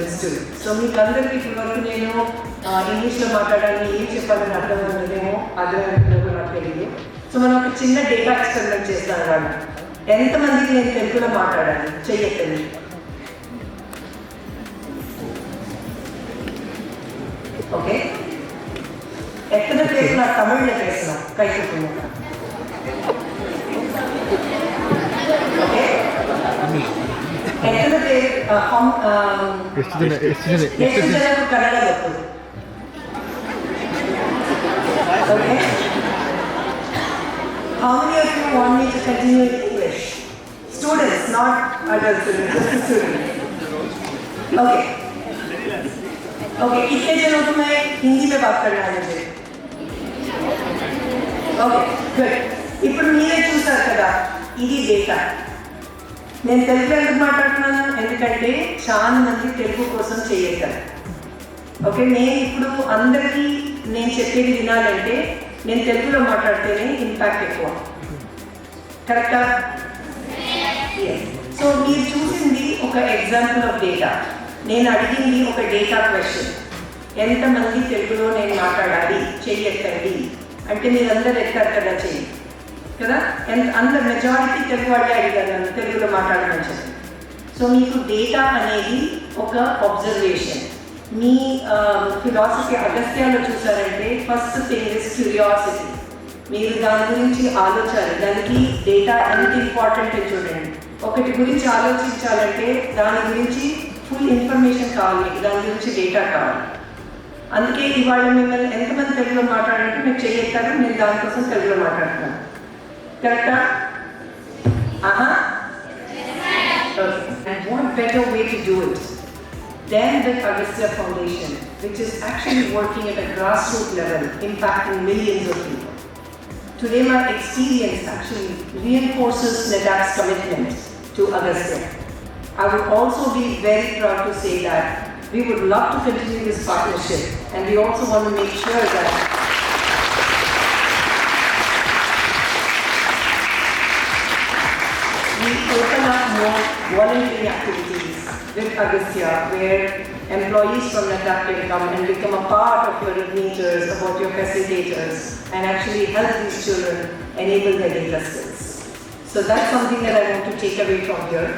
instill. So మీకు అందరికీ ఇప్పటివరకు నేను ఇంగ్లీష్లో మాట్లాడాలని ఏం చెప్పాలని అర్థం ఉండదేమో అర్థమైందో నాకు తెలియదు. సో మనం ఒక చిన్న డేటా ఎక్స్పెరిమెంట్ చేస్తాను వాళ్ళు ఎంతమందికి నేను తెలుగులో మాట్లాడాలి చెయ్యట్లేదు. ఓకే, ఎక్కడ పేరు నా తమిళ్లో చేస్తున్నాం కైకుంటున్నాం. ఓకే, ఎక్కడ పేరు ಎಷ್ಟು ಜನರು ಕನ್ನಡ ಗೊತ್ತು? Okay, how many of you want me to continue in English? Students, not adults, just students. Okay. Okay, कितने जनों को मैं हिंदी में बात करना है मुझे? Okay, good. ఇప్పుడు మీరే చూసారు కదా ఇది డేటా. నేను తెలుగు ఎందుకు మాట్లాడుతున్నాను ఎందుకంటే చాలా మంది తెలుగు కోసం చేయగలరు. ఓకే, నేను ఇప్పుడు అందరికీ నేను చెప్పేది వినాలంటే నేను తెలుగులో మాట్లాడితేనే ఇంపాక్ట్ ఎక్కువ. కరెక్టా? సో మీరు చూసింది ఒక ఎగ్జాంపుల్ ఆఫ్ డేటా. నేను అడిగింది ఒక డేటా క్వశ్చన్, ఎంతమంది తెలుగులో నేను మాట్లాడాలి చెయ్యి ఎత్తండి అంటే మీరందరూ ఎత్తారు కదా చెయ్యి కదా. అందరు మెజారిటీ తెలుగు వాళ్ళే అడిగారు నన్ను తెలుగులో మాట్లాడమని చెప్పి. సో మీకు డేటా అనేది ఒక అబ్జర్వేషన్. మీ ఫిలాసఫీ అగస్త్యాలో చూసారంటే ఫస్ట్ థింగ్ ఇస్ క్యూరియాసిటీ. మీరు దాని గురించి ఆలోచాలి, దానికి డేటా ఎంత ఇంపార్టెంట్ చూడండి. ఒకటి గురించి ఆలోచించాలంటే దాని గురించి ఫుల్ ఇన్ఫర్మేషన్ కావాలి, దాని గురించి డేటా కావాలి. అందుకే ఇవాళ మిమ్మల్ని ఎంతమంది తెలుగులో మాట్లాడాలంటే మీరు చేయగలుగుతారు, నేను దానికోసం తెలుగులో మాట్లాడుతున్నాను. కరెక్టా? And what better way to do it than the Agastya Foundation, which is actually working at a grassroots level, impacting millions of people. Today my experience actually reinforces NEDAP's commitment to Agastya. I would also be very proud to say that we would love to continue this partnership, and we also want to make sure that we open up more volunteering activities with Agastya, where employees from NEDAP can come and become a part of your meters, about your facilitators, and actually help these children enable their data skills. So that's something that I want to take away from here.